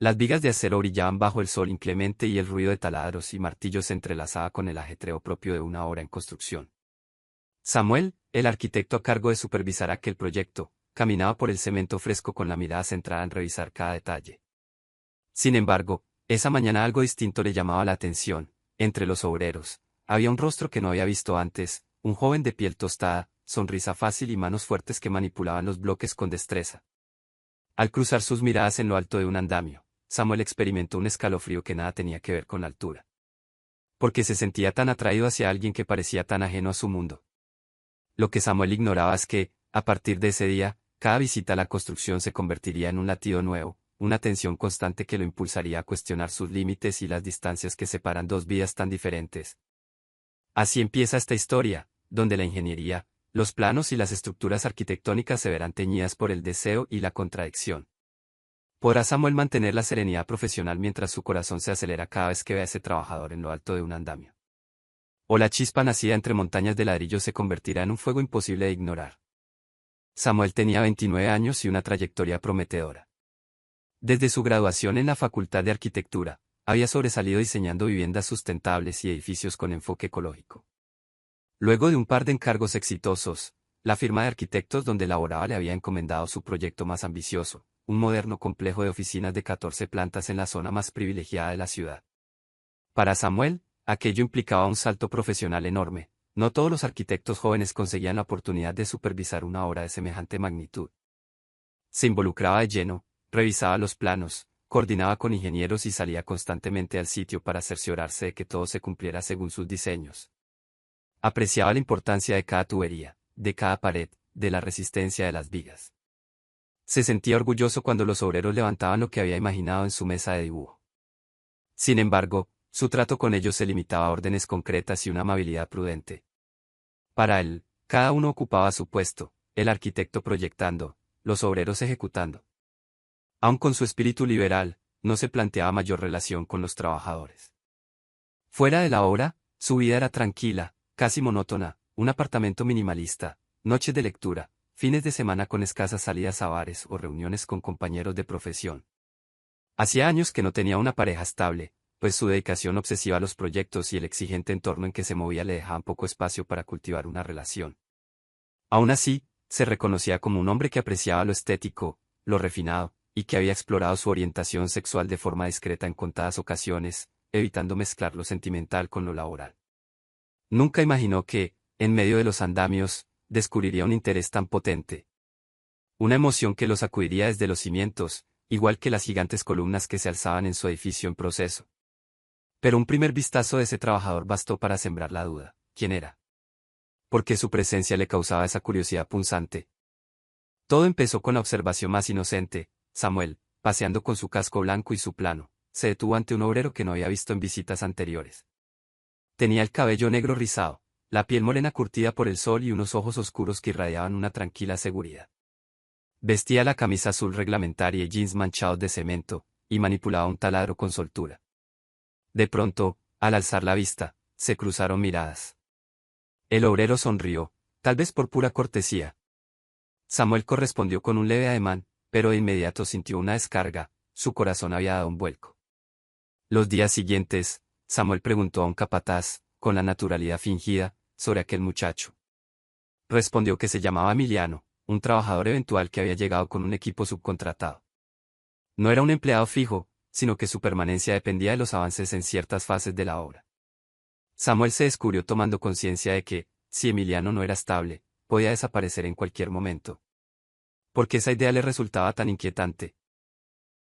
Las vigas de acero brillaban bajo el sol inclemente y el ruido de taladros y martillos se entrelazaba con el ajetreo propio de una obra en construcción. Samuel, el arquitecto a cargo de supervisar aquel proyecto, caminaba por el cemento fresco con la mirada centrada en revisar cada detalle. Sin embargo, esa mañana algo distinto le llamaba la atención. Entre los obreros, había un rostro que no había visto antes, un joven de piel tostada, sonrisa fácil y manos fuertes que manipulaban los bloques con destreza. Al cruzar sus miradas en lo alto de un andamio, Samuel experimentó un escalofrío que nada tenía que ver con la altura. Porque se sentía tan atraído hacia alguien que parecía tan ajeno a su mundo. Lo que Samuel ignoraba es que, a partir de ese día, cada visita a la construcción se convertiría en un latido nuevo, una tensión constante que lo impulsaría a cuestionar sus límites y las distancias que separan dos vidas tan diferentes. Así empieza esta historia, donde la ingeniería, los planos y las estructuras arquitectónicas se verán teñidas por el deseo y la contradicción. ¿Podrá Samuel mantener la serenidad profesional mientras su corazón se acelera cada vez que ve a ese trabajador en lo alto de un andamio? ¿O la chispa nacida entre montañas de ladrillo se convertirá en un fuego imposible de ignorar? Samuel tenía 29 años y una trayectoria prometedora. Desde su graduación en la Facultad de Arquitectura, había sobresalido diseñando viviendas sustentables y edificios con enfoque ecológico. Luego de un par de encargos exitosos, la firma de arquitectos donde laboraba le había encomendado su proyecto más ambicioso, un moderno complejo de oficinas de 14 plantas en la zona más privilegiada de la ciudad. Para Samuel, aquello implicaba un salto profesional enorme. No todos los arquitectos jóvenes conseguían la oportunidad de supervisar una obra de semejante magnitud. Se involucraba de lleno, revisaba los planos, coordinaba con ingenieros y salía constantemente al sitio para cerciorarse de que todo se cumpliera según sus diseños. Apreciaba la importancia de cada tubería, de cada pared, de la resistencia de las vigas. Se sentía orgulloso cuando los obreros levantaban lo que había imaginado en su mesa de dibujo. Sin embargo, su trato con ellos se limitaba a órdenes concretas y una amabilidad prudente. Para él, cada uno ocupaba su puesto, el arquitecto proyectando, los obreros ejecutando. Aun con su espíritu liberal, no se planteaba mayor relación con los trabajadores. Fuera de la obra, su vida era tranquila, casi monótona, un apartamento minimalista, noches de lectura, fines de semana con escasas salidas a bares o reuniones con compañeros de profesión. Hacía años que no tenía una pareja estable, pues su dedicación obsesiva a los proyectos y el exigente entorno en que se movía le dejaban poco espacio para cultivar una relación. Aún así, se reconocía como un hombre que apreciaba lo estético, lo refinado, y que había explorado su orientación sexual de forma discreta en contadas ocasiones, evitando mezclar lo sentimental con lo laboral. Nunca imaginó que, en medio de los andamios, descubriría un interés tan potente. Una emoción que lo sacudiría desde los cimientos, igual que las gigantes columnas que se alzaban en su edificio en proceso. Pero un primer vistazo de ese trabajador bastó para sembrar la duda. ¿Quién era? ¿Por qué su presencia le causaba esa curiosidad punzante? Todo empezó con la observación más inocente. Samuel, paseando con su casco blanco y su plano, se detuvo ante un obrero que no había visto en visitas anteriores. Tenía el cabello negro rizado, la piel morena curtida por el sol y unos ojos oscuros que irradiaban una tranquila seguridad. Vestía la camisa azul reglamentaria y jeans manchados de cemento, y manipulaba un taladro con soltura. De pronto, al alzar la vista, se cruzaron miradas. El obrero sonrió, tal vez por pura cortesía. Samuel correspondió con un leve ademán, pero de inmediato sintió una descarga, su corazón había dado un vuelco. Los días siguientes, Samuel preguntó a un capataz, con la naturalidad fingida, sobre aquel muchacho. Respondió que se llamaba Emiliano, un trabajador eventual que había llegado con un equipo subcontratado. No era un empleado fijo, sino que su permanencia dependía de los avances en ciertas fases de la obra. Samuel se descubrió tomando conciencia de que, si Emiliano no era estable, podía desaparecer en cualquier momento. ¿Por qué esa idea le resultaba tan inquietante?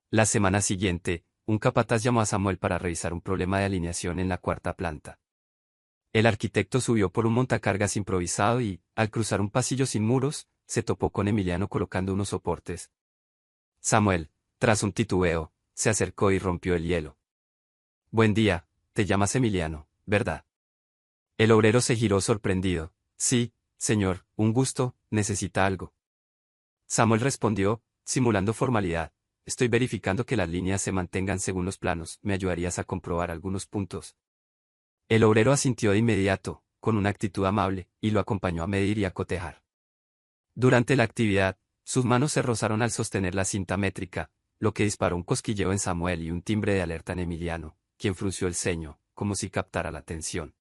La semana siguiente, un capataz llamó a Samuel para revisar un problema de alineación en la cuarta planta. El arquitecto subió por un montacargas improvisado y, al cruzar un pasillo sin muros, se topó con Emiliano colocando unos soportes. Samuel, tras un titubeo, se acercó y rompió el hielo. Buen día, te llamas Emiliano, ¿verdad? El obrero se giró sorprendido. Sí, señor, un gusto, ¿necesita algo? Samuel respondió, simulando formalidad. Estoy verificando que las líneas se mantengan según los planos, ¿me ayudarías a comprobar algunos puntos? El obrero asintió de inmediato, con una actitud amable, y lo acompañó a medir y a cotejar. Durante la actividad, sus manos se rozaron al sostener la cinta métrica, lo que disparó un cosquilleo en Samuel y un timbre de alerta en Emiliano, quien frunció el ceño, como si captara la atención.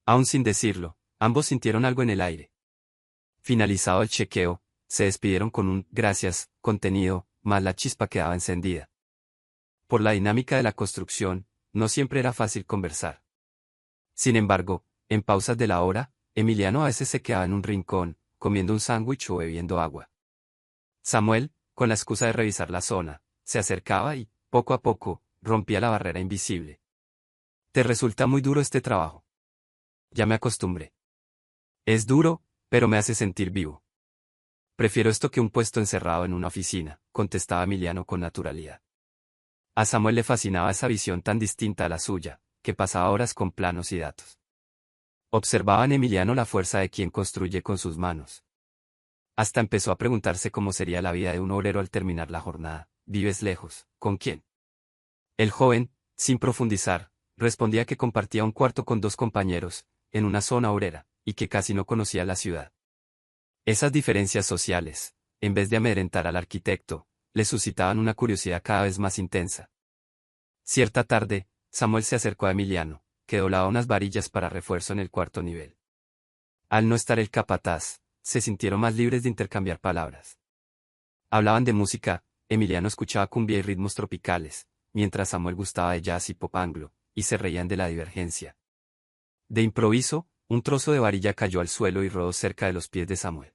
Aún sin decirlo, ambos sintieron algo en el aire. Finalizado el chequeo, se despidieron con un «gracias» contenido, mas la chispa quedaba encendida. Por la dinámica de la construcción, no siempre era fácil conversar. Sin embargo, en pausas de la hora, Emiliano a veces se quedaba en un rincón, comiendo un sándwich o bebiendo agua. Samuel, con la excusa de revisar la zona, se acercaba y, poco a poco, rompía la barrera invisible. «¿Te resulta muy duro este trabajo?» «Ya me acostumbré». «Es duro, pero me hace sentir vivo». «Prefiero esto que un puesto encerrado en una oficina», contestaba Emiliano con naturalidad. A Samuel le fascinaba esa visión tan distinta a la suya, que pasaba horas con planos y datos. Observaba en Emiliano la fuerza de quien construye con sus manos. Hasta empezó a preguntarse cómo sería la vida de un obrero al terminar la jornada. ¿Vives lejos? ¿Con quién? El joven, sin profundizar, respondía que compartía un cuarto con 2 compañeros, en una zona obrera, y que casi no conocía la ciudad. Esas diferencias sociales, en vez de amedrentar al arquitecto, le suscitaban una curiosidad cada vez más intensa. Cierta tarde, Samuel se acercó a Emiliano, que doblaba unas varillas para refuerzo en el cuarto nivel. Al no estar el capataz, se sintieron más libres de intercambiar palabras. Hablaban de música, Emiliano escuchaba cumbia y ritmos tropicales, mientras Samuel gustaba de jazz y pop anglo, y se reían de la divergencia. De improviso, un trozo de varilla cayó al suelo y rodó cerca de los pies de Samuel.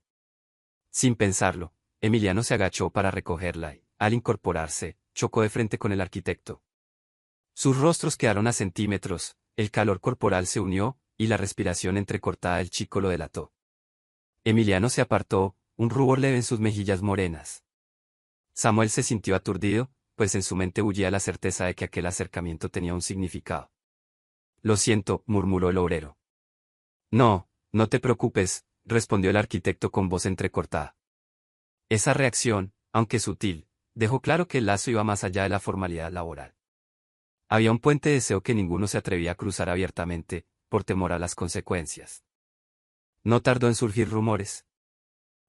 Sin pensarlo, Emiliano se agachó para recogerla y, al incorporarse, chocó de frente con el arquitecto. Sus rostros quedaron a centímetros, el calor corporal se unió, y la respiración entrecortada del chico lo delató. Emiliano se apartó, un rubor leve en sus mejillas morenas. Samuel se sintió aturdido, pues en su mente bullía la certeza de que aquel acercamiento tenía un significado. «Lo siento», murmuró el obrero. «No, no te preocupes», respondió el arquitecto con voz entrecortada. Esa reacción, aunque sutil, dejó claro que el lazo iba más allá de la formalidad laboral. Había un puente de deseo que ninguno se atrevía a cruzar abiertamente, por temor a las consecuencias. No tardó en surgir rumores.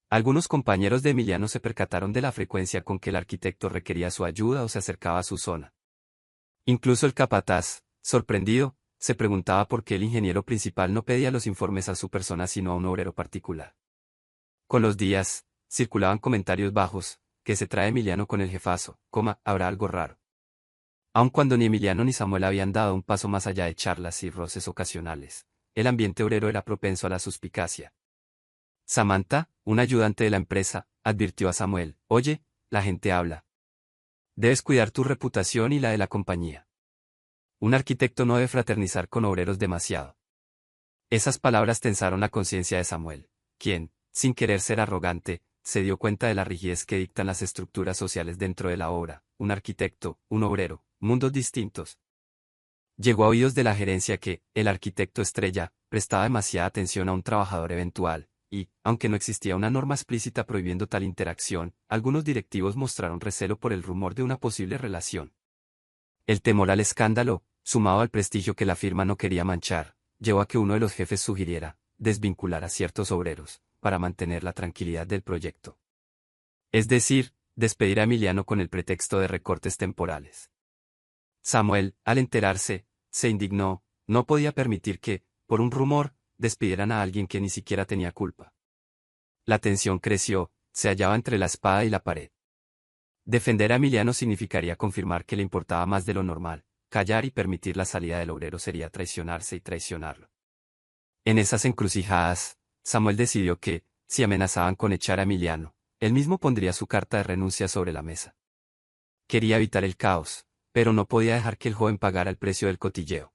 Algunos compañeros de Emiliano se percataron de la frecuencia con que el arquitecto requería su ayuda o se acercaba a su zona. Incluso el capataz, sorprendido, se preguntaba por qué el ingeniero principal no pedía los informes a su persona sino a un obrero particular. Con los días, circulaban comentarios bajos, que se trae Emiliano con el jefazo, habrá algo raro. Aun cuando ni Emiliano ni Samuel habían dado un paso más allá de charlas y roces ocasionales, el ambiente obrero era propenso a la suspicacia. Samantha, una ayudante de la empresa, advirtió a Samuel: «Oye, la gente habla. Debes cuidar tu reputación y la de la compañía. Un arquitecto no debe fraternizar con obreros demasiado». Esas palabras tensaron la conciencia de Samuel, quien, sin querer ser arrogante, se dio cuenta de la rigidez que dictan las estructuras sociales dentro de la obra. Un arquitecto, un obrero, mundos distintos. Llegó a oídos de la gerencia que, el arquitecto estrella, prestaba demasiada atención a un trabajador eventual, y, aunque no existía una norma explícita prohibiendo tal interacción, algunos directivos mostraron recelo por el rumor de una posible relación. El temor al escándalo, sumado al prestigio que la firma no quería manchar, llevó a que uno de los jefes sugiriera desvincular a ciertos obreros, para mantener la tranquilidad del proyecto. Es decir, despedir a Emiliano con el pretexto de recortes temporales. Samuel, al enterarse, se indignó, no podía permitir que, por un rumor, despidieran a alguien que ni siquiera tenía culpa. La tensión creció, se hallaba entre la espada y la pared. Defender a Emiliano significaría confirmar que le importaba más de lo normal, callar y permitir la salida del obrero sería traicionarse y traicionarlo. En esas encrucijadas, Samuel decidió que, si amenazaban con echar a Emiliano, él mismo pondría su carta de renuncia sobre la mesa. Quería evitar el caos, pero no podía dejar que el joven pagara el precio del cotilleo.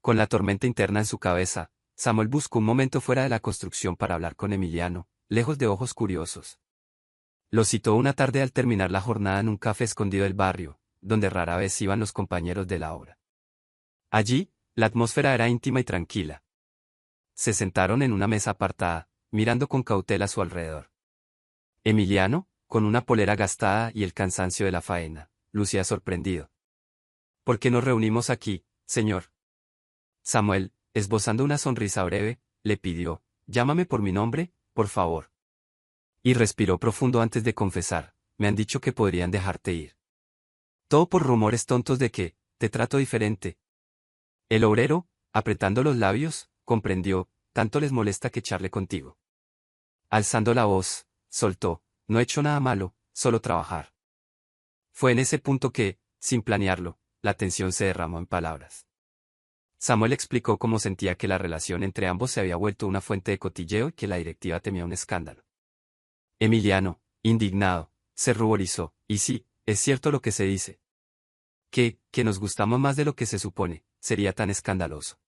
Con la tormenta interna en su cabeza, Samuel buscó un momento fuera de la construcción para hablar con Emiliano, lejos de ojos curiosos. Lo citó una tarde al terminar la jornada en un café escondido del barrio, donde rara vez iban los compañeros de la obra. Allí, la atmósfera era íntima y tranquila. Se sentaron en una mesa apartada, mirando con cautela a su alrededor. Emiliano, con una polera gastada y el cansancio de la faena, lucía sorprendido. «¿Por qué nos reunimos aquí, señor?» Samuel, esbozando una sonrisa breve, le pidió: «Llámame por mi nombre, por favor». Y respiró profundo antes de confesar: me han dicho que podrían dejarte ir. Todo por rumores tontos de que, te trato diferente. El obrero, apretando los labios, comprendió, tanto les molesta que charle contigo. Alzando la voz, soltó, no he hecho nada malo, solo trabajar. Fue en ese punto que, sin planearlo, la tensión se derramó en palabras. Samuel explicó cómo sentía que la relación entre ambos se había vuelto una fuente de cotilleo y que la directiva temía un escándalo. Emiliano, indignado, se ruborizó, y sí, es cierto lo que se dice. Que nos gustamos más de lo que se supone, sería tan escandaloso.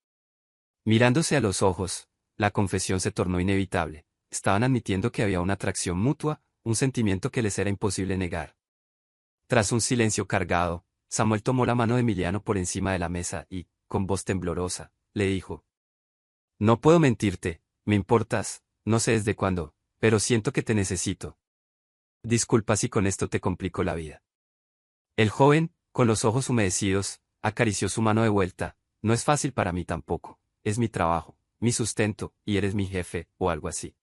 Mirándose a los ojos, la confesión se tornó inevitable, estaban admitiendo que había una atracción mutua, un sentimiento que les era imposible negar. Tras un silencio cargado, Samuel tomó la mano de Emiliano por encima de la mesa y, con voz temblorosa, le dijo: No puedo mentirte, me importas, no sé desde cuándo, pero siento que te necesito. Disculpa si con esto te complico la vida. El joven, con los ojos humedecidos, acarició su mano de vuelta, no es fácil para mí tampoco, es mi trabajo, mi sustento, y eres mi jefe, o algo así.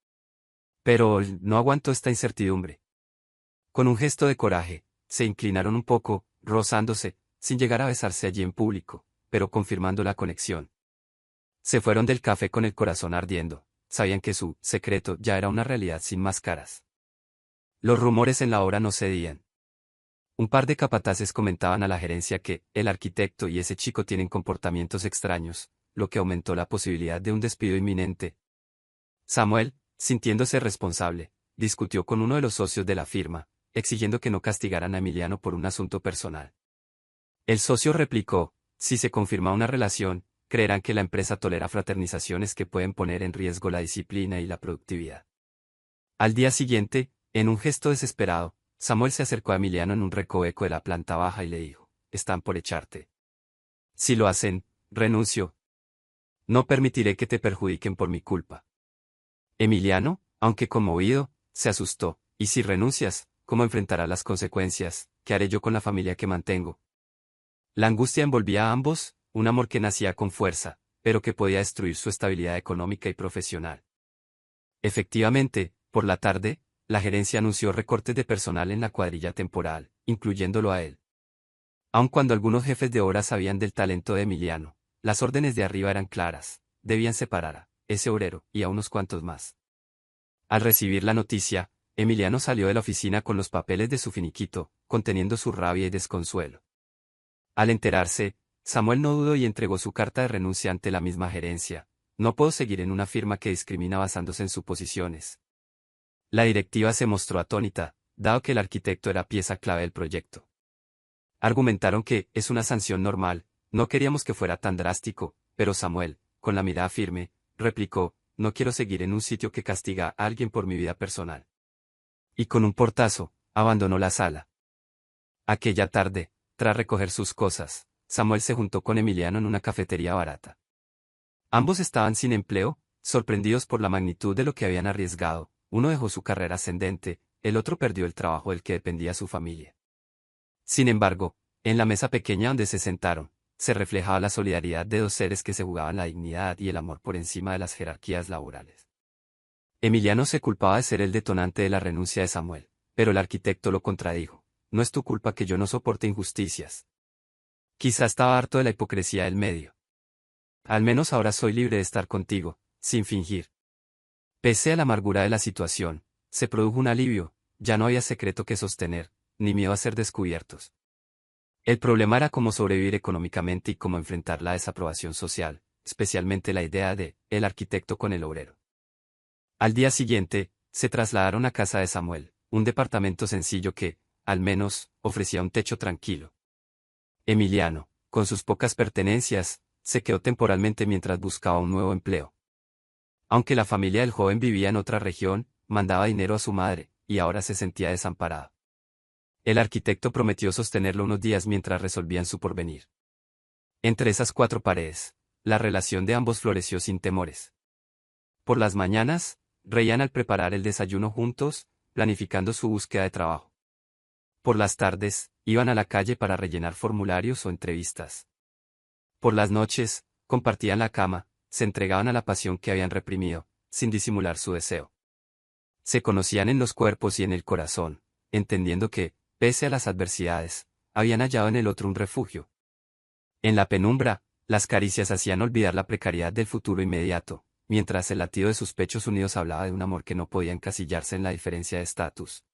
Pero no aguanto esta incertidumbre. Con un gesto de coraje, se inclinaron un poco, rozándose, sin llegar a besarse allí en público, pero confirmando la conexión. Se fueron del café con el corazón ardiendo, sabían que su secreto ya era una realidad sin máscaras. Los rumores en la obra no cedían. Un par de capataces comentaban a la gerencia que el arquitecto y ese chico tienen comportamientos extraños, lo que aumentó la posibilidad de un despido inminente. Samuel, sintiéndose responsable, discutió con uno de los socios de la firma, exigiendo que no castigaran a Emiliano por un asunto personal. El socio replicó: si se confirma una relación, creerán que la empresa tolera fraternizaciones que pueden poner en riesgo la disciplina y la productividad. Al día siguiente, en un gesto desesperado, Samuel se acercó a Emiliano en un recoveco de la planta baja y le dijo: están por echarte. Si lo hacen, renuncio. No permitiré que te perjudiquen por mi culpa. Emiliano, aunque conmovido, se asustó: ¿y si renuncias, cómo enfrentarás las consecuencias? ¿Qué haré yo con la familia que mantengo? La angustia envolvía a ambos, un amor que nacía con fuerza, pero que podía destruir su estabilidad económica y profesional. Efectivamente, por la tarde, la gerencia anunció recortes de personal en la cuadrilla temporal, incluyéndolo a él. Aun cuando algunos jefes de obra sabían del talento de Emiliano, las órdenes de arriba eran claras: debían separar a ese obrero y a unos cuantos más. Al recibir la noticia, Emiliano salió de la oficina con los papeles de su finiquito, conteniendo su rabia y desconsuelo. Al enterarse, Samuel no dudó y entregó su carta de renuncia ante la misma gerencia. No puedo seguir en una firma que discrimina basándose en suposiciones. La directiva se mostró atónita, dado que el arquitecto era pieza clave del proyecto. Argumentaron que es una sanción normal, no queríamos que fuera tan drástico, pero Samuel, con la mirada firme, replicó: no quiero seguir en un sitio que castiga a alguien por mi vida personal. Y con un portazo, abandonó la sala. Aquella tarde, tras recoger sus cosas, Samuel se juntó con Emiliano en una cafetería barata. Ambos estaban sin empleo, sorprendidos por la magnitud de lo que habían arriesgado. Uno dejó su carrera ascendente, el otro perdió el trabajo del que dependía su familia. Sin embargo, en la mesa pequeña donde se sentaron, se reflejaba la solidaridad de dos seres que se jugaban la dignidad y el amor por encima de las jerarquías laborales. Emiliano se culpaba de ser el detonante de la renuncia de Samuel, pero el arquitecto lo contradijo: no es tu culpa que yo no soporte injusticias. Quizá estaba harto de la hipocresía del medio. Al menos ahora soy libre de estar contigo, sin fingir. Pese a la amargura de la situación, se produjo un alivio, ya no había secreto que sostener, ni miedo a ser descubiertos. El problema era cómo sobrevivir económicamente y cómo enfrentar la desaprobación social, especialmente la idea de el arquitecto con el obrero. Al día siguiente, se trasladaron a casa de Samuel, un departamento sencillo que, al menos, ofrecía un techo tranquilo. Emiliano, con sus pocas pertenencias, se quedó temporalmente mientras buscaba un nuevo empleo. Aunque la familia del joven vivía en otra región, mandaba dinero a su madre, y ahora se sentía desamparado. El arquitecto prometió sostenerlo unos días mientras resolvían su porvenir. Entre esas cuatro paredes, la relación de ambos floreció sin temores. Por las mañanas, reían al preparar el desayuno juntos, planificando su búsqueda de trabajo. Por las tardes, iban a la calle para rellenar formularios o entrevistas. Por las noches, compartían la cama, se entregaban a la pasión que habían reprimido, sin disimular su deseo. Se conocían en los cuerpos y en el corazón, entendiendo que, pese a las adversidades, habían hallado en el otro un refugio. En la penumbra, las caricias hacían olvidar la precariedad del futuro inmediato, mientras el latido de sus pechos unidos hablaba de un amor que no podía encasillarse en la diferencia de estatus.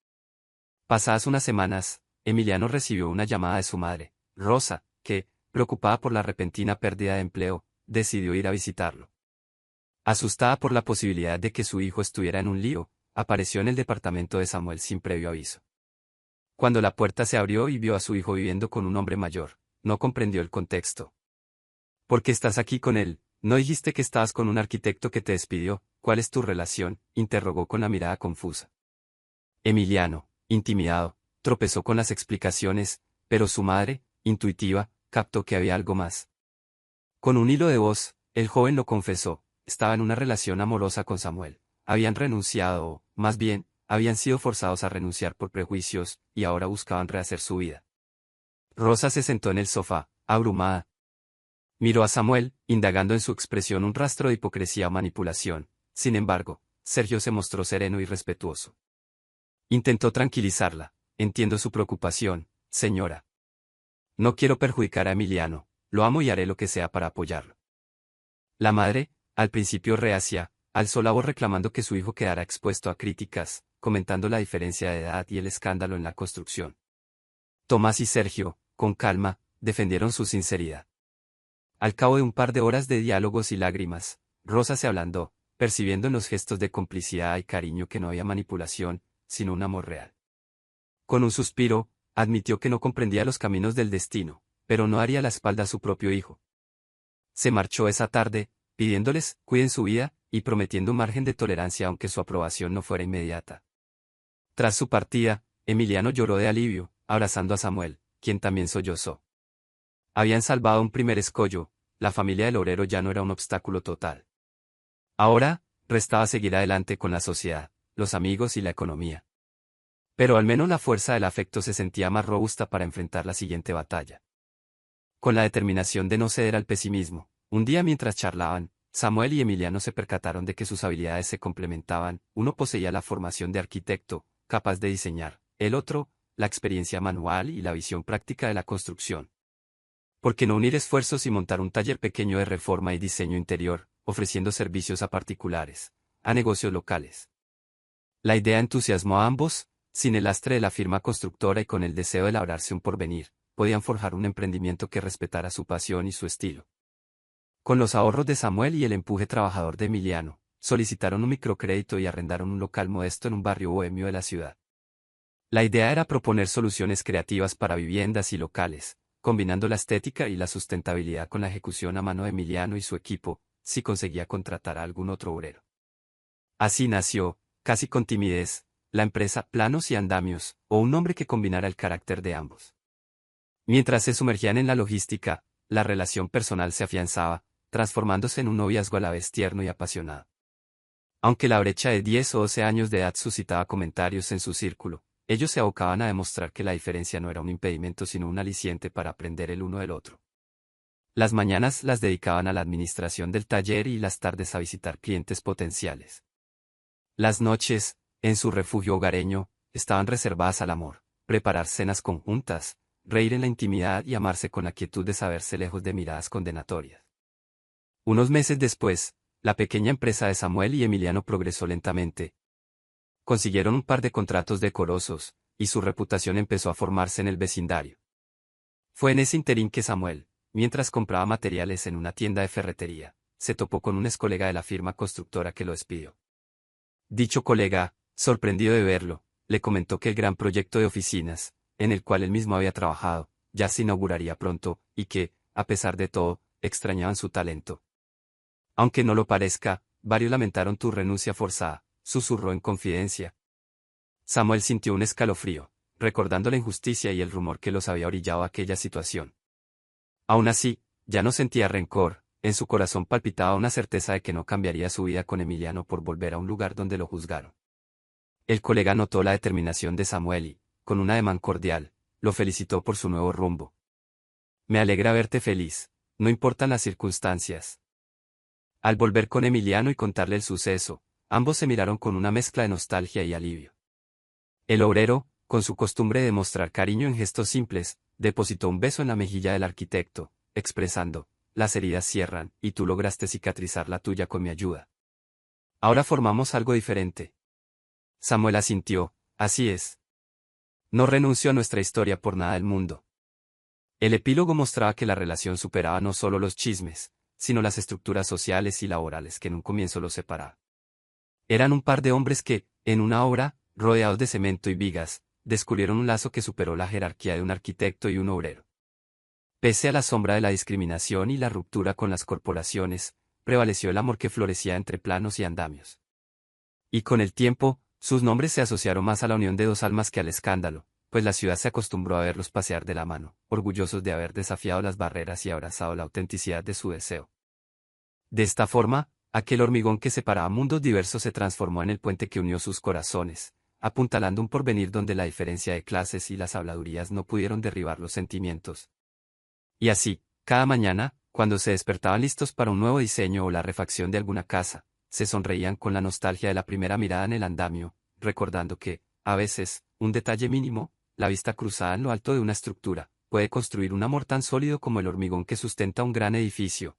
Pasadas unas semanas, Emiliano recibió una llamada de su madre, Rosa, que, preocupada por la repentina pérdida de empleo, decidió ir a visitarlo. Asustada por la posibilidad de que su hijo estuviera en un lío, apareció en el departamento de Samuel sin previo aviso. Cuando la puerta se abrió y vio a su hijo viviendo con un hombre mayor, no comprendió el contexto. ¿Por qué estás aquí con él? ¿No dijiste que estabas con un arquitecto que te despidió? ¿Cuál es tu relación?, interrogó con la mirada confusa. Emiliano, intimidado, tropezó con las explicaciones, pero su madre, intuitiva, captó que había algo más. Con un hilo de voz, el joven lo confesó, estaba en una relación amorosa con Samuel. Habían renunciado o, más bien, habían sido forzados a renunciar por prejuicios, y ahora buscaban rehacer su vida. Rosa se sentó en el sofá, abrumada. Miró a Samuel, indagando en su expresión un rastro de hipocresía o manipulación. Sin embargo, Sergio se mostró sereno y respetuoso. Intentó tranquilizarla. Entiendo su preocupación, señora. No quiero perjudicar a Emiliano, lo amo y haré lo que sea para apoyarlo. La madre, al principio reacia, alzó la voz reclamando que su hijo quedara expuesto a críticas, comentando la diferencia de edad y el escándalo en la construcción. Tomás y Sergio, con calma, defendieron su sinceridad. Al cabo de un par de horas de diálogos y lágrimas, Rosa se ablandó, percibiendo en los gestos de complicidad y cariño que no había manipulación, sino un amor real. Con un suspiro, admitió que no comprendía los caminos del destino, pero no haría la espalda a su propio hijo. Se marchó esa tarde, pidiéndoles cuiden su vida, y prometiendo un margen de tolerancia aunque su aprobación no fuera inmediata. Tras su partida, Emiliano lloró de alivio, abrazando a Samuel, quien también sollozó. Habían salvado un primer escollo, la familia del obrero ya no era un obstáculo total. Ahora, restaba seguir adelante con la sociedad, los amigos y la economía. Pero al menos la fuerza del afecto se sentía más robusta para enfrentar la siguiente batalla. Con la determinación de no ceder al pesimismo, un día mientras charlaban, Samuel y Emiliano se percataron de que sus habilidades se complementaban. Uno poseía la formación de arquitecto, capaz de diseñar, el otro, la experiencia manual y la visión práctica de la construcción. ¿Por qué no unir esfuerzos y montar un taller pequeño de reforma y diseño interior, ofreciendo servicios a particulares, a negocios locales? La idea entusiasmó a ambos, sin el lastre de la firma constructora y con el deseo de labrarse un porvenir, podían forjar un emprendimiento que respetara su pasión y su estilo. Con los ahorros de Samuel y el empuje trabajador de Emiliano, solicitaron un microcrédito y arrendaron un local modesto en un barrio bohemio de la ciudad. La idea era proponer soluciones creativas para viviendas y locales, combinando la estética y la sustentabilidad con la ejecución a mano de Emiliano y su equipo, si conseguía contratar a algún otro obrero. Así nació, casi con timidez, la empresa Planos y Andamios, o un nombre que combinara el carácter de ambos. Mientras se sumergían en la logística, la relación personal se afianzaba, transformándose en un noviazgo a la vez tierno y apasionado. Aunque la brecha de 10 o 12 años de edad suscitaba comentarios en su círculo, ellos se abocaban a demostrar que la diferencia no era un impedimento sino un aliciente para aprender el uno del otro. Las mañanas las dedicaban a la administración del taller y las tardes a visitar clientes potenciales. Las noches, en su refugio hogareño, estaban reservadas al amor, preparar cenas conjuntas, reír en la intimidad y amarse con la quietud de saberse lejos de miradas condenatorias. Unos meses después, la pequeña empresa de Samuel y Emiliano progresó lentamente. Consiguieron un par de contratos decorosos, y su reputación empezó a formarse en el vecindario. Fue en ese interín que Samuel, mientras compraba materiales en una tienda de ferretería, se topó con un excolega de la firma constructora que lo despidió. Dicho colega, sorprendido de verlo, le comentó que el gran proyecto de oficinas, en el cual él mismo había trabajado, ya se inauguraría pronto, y que, a pesar de todo, extrañaban su talento. Aunque no lo parezca, varios lamentaron tu renuncia forzada, susurró en confidencia. Samuel sintió un escalofrío, recordando la injusticia y el rumor que los había orillado a aquella situación. Aún así, ya no sentía rencor, en su corazón palpitaba una certeza de que no cambiaría su vida con Emiliano por volver a un lugar donde lo juzgaron. El colega notó la determinación de Samuel y, con un ademán cordial, lo felicitó por su nuevo rumbo. Me alegra verte feliz, no importan las circunstancias. Al volver con Emiliano y contarle el suceso, ambos se miraron con una mezcla de nostalgia y alivio. El obrero, con su costumbre de mostrar cariño en gestos simples, depositó un beso en la mejilla del arquitecto, expresando, las heridas cierran, y tú lograste cicatrizar la tuya con mi ayuda. Ahora formamos algo diferente. Samuel asintió, así es. No renuncio a nuestra historia por nada del mundo. El epílogo mostraba que la relación superaba no solo los chismes, sino las estructuras sociales y laborales que en un comienzo los separaban. Eran un par de hombres que, en una obra, rodeados de cemento y vigas, descubrieron un lazo que superó la jerarquía de un arquitecto y un obrero. Pese a la sombra de la discriminación y la ruptura con las corporaciones, prevaleció el amor que florecía entre planos y andamios. Y con el tiempo, sus nombres se asociaron más a la unión de dos almas que al escándalo, pues la ciudad se acostumbró a verlos pasear de la mano, orgullosos de haber desafiado las barreras y abrazado la autenticidad de su deseo. De esta forma, aquel hormigón que separaba mundos diversos se transformó en el puente que unió sus corazones, apuntalando un porvenir donde la diferencia de clases y las habladurías no pudieron derribar los sentimientos. Y así, cada mañana, cuando se despertaban listos para un nuevo diseño o la refacción de alguna casa, se sonreían con la nostalgia de la primera mirada en el andamio, recordando que, a veces, un detalle mínimo, la vista cruzada en lo alto de una estructura, puede construir un amor tan sólido como el hormigón que sustenta un gran edificio.